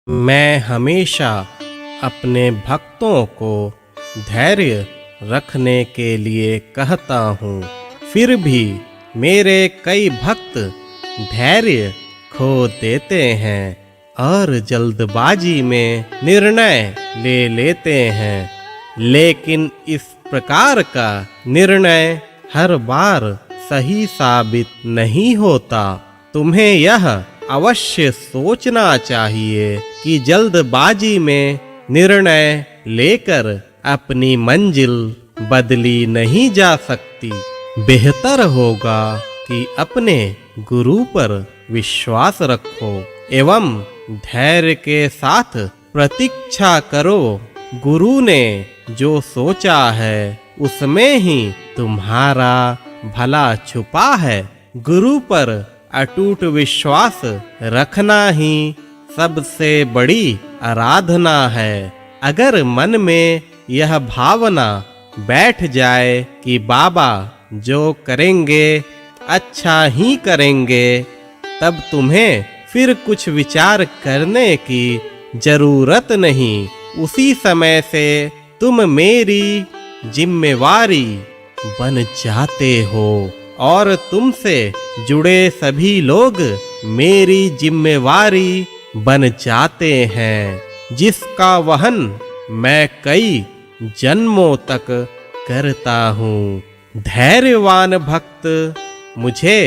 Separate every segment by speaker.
Speaker 1: मैं हमेशा अपने भक्तों को धैर्य रखने के लिए कहता हूँ, फिर भी मेरे कई भक्त धैर्य खो देते हैं और जल्दबाजी में निर्णय ले लेते हैं। लेकिन इस प्रकार का निर्णय हर बार सही साबित नहीं होता। तुम्हें यह अवश्य सोचना चाहिए कि जल्दबाजी में निर्णय लेकर अपनी मंजिल बदली नहीं जा सकती। बेहतर होगा कि अपने गुरु पर विश्वास रखो एवं धैर्य के साथ प्रतीक्षा करो। गुरु ने जो सोचा है उसमें ही तुम्हारा भला छुपा है। गुरु पर अटूट विश्वास रखना ही सबसे बड़ी आराधना है। अगर मन में यह भावना बैठ जाए कि बाबा जो करेंगे अच्छा ही करेंगे, तब तुम्हें फिर कुछ विचार करने की जरूरत नहीं। उसी समय से तुम मेरी जिम्मेवारी बन जाते हो और तुमसे जुड़े सभी लोग मेरी जिम्मेवारी बन जाते हैं, जिसका वहन मैं कई जन्मों तक करता हूँ। धैर्यवान भक्त मुझे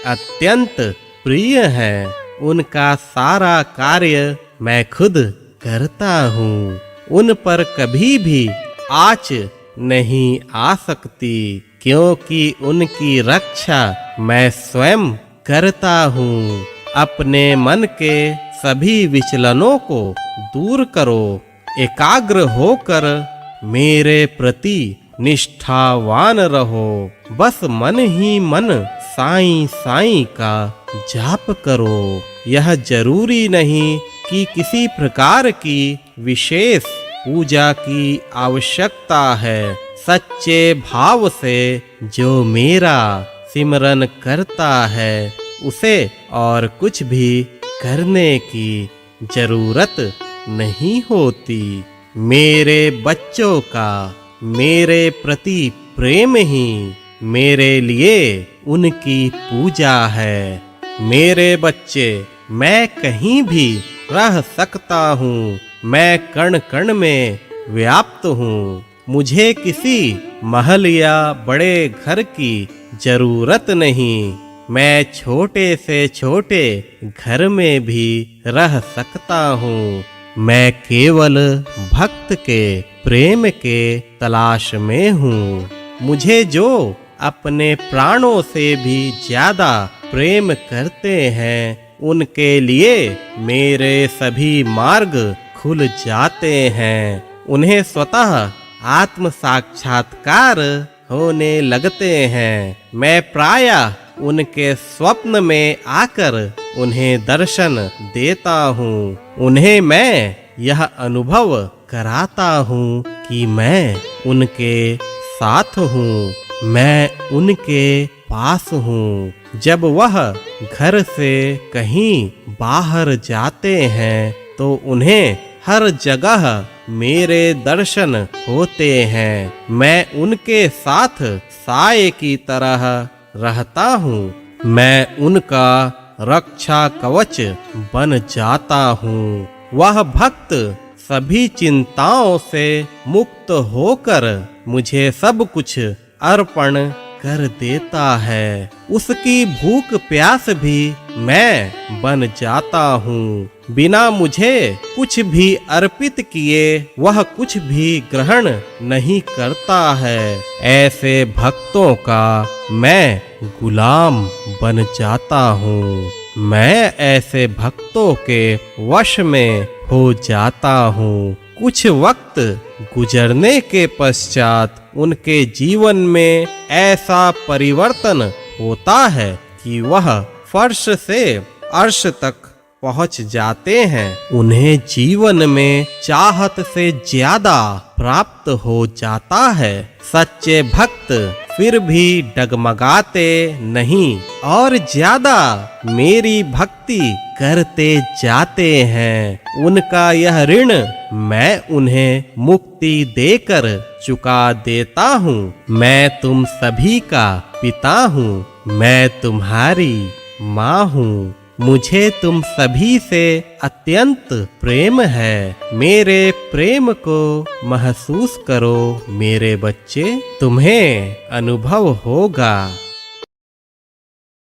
Speaker 1: अत्यंत प्रिय हैं। उनका सारा कार्य मैं खुद करता हूँ। उन पर कभी भी आँच नहीं आ सकती, क्योंकि उनकी रक्षा मैं स्वयं करता हूँ। अपने मन के सभी विचलनों को दूर करो। एकाग्र होकर मेरे प्रति निष्ठावान रहो। बस मन ही मन साईं साईं का जाप करो। यह जरूरी नहीं कि किसी प्रकार की विशेष पूजा की आवश्यकता है। सच्चे भाव से जो मेरा सिमरन करता है उसे और कुछ भी करने की जरूरत नहीं होती। मेरे बच्चों का मेरे प्रति प्रेम ही मेरे लिए उनकी पूजा है। मेरे बच्चे, मैं कहीं भी रह सकता हूँ। मैं कण कण में व्याप्त हूँ। मुझे किसी महल या बड़े घर की जरूरत नहीं। मैं छोटे से छोटे घर में भी रह सकता हूँ। मैं केवल भक्त के प्रेम के तलाश में हूँ। मुझे जो अपने प्राणों से भी ज्यादा प्रेम करते हैं, उनके लिए मेरे सभी मार्ग खुल जाते हैं। उन्हें स्वतः आत्म साक्षात्कार होने लगते हैं। मैं प्रायः उनके स्वप्न में आकर उन्हें दर्शन देता हूँ। उन्हें मैं यह अनुभव कराता हूँ कि मैं उनके साथ हूँ, मैं उनके पास हूँ। जब वह घर से कहीं बाहर जाते हैं तो उन्हें हर जगह मेरे दर्शन होते हैं। मैं उनके साथ साए की तरह रहता हूँ। मैं उनका रक्षा कवच बन जाता हूँ। वह भक्त सभी चिंताओं से मुक्त होकर मुझे सब कुछ अर्पण कर देता है। उसकी भूख प्यास भी मैं बन जाता हूँ। बिना मुझे कुछ भी अर्पित किए वह कुछ भी ग्रहण नहीं करता है। ऐसे भक्तों का मैं गुलाम बन जाता हूँ। मैं ऐसे भक्तों के वश में हो जाता हूँ। कुछ वक्त गुजरने के पश्चात उनके जीवन में ऐसा परिवर्तन होता है कि वह फर्श से अर्श तक पहुंच जाते हैं, उन्हें जीवन में चाहत से ज्यादा प्राप्त हो जाता है। सच्चे भक्त फिर भी डगमगाते नहीं और ज्यादा मेरी भक्ति करते जाते हैं। उनका यह ऋण मैं उन्हें मुक्ति देकर चुका देता हूँ। मैं तुम सभी का पिता हूँ, मैं तुम्हारी माँ हूँ। मुझे तुम सभी से अत्यंत प्रेम है। मेरे प्रेम को महसूस करो मेरे बच्चे, तुम्हें अनुभव होगा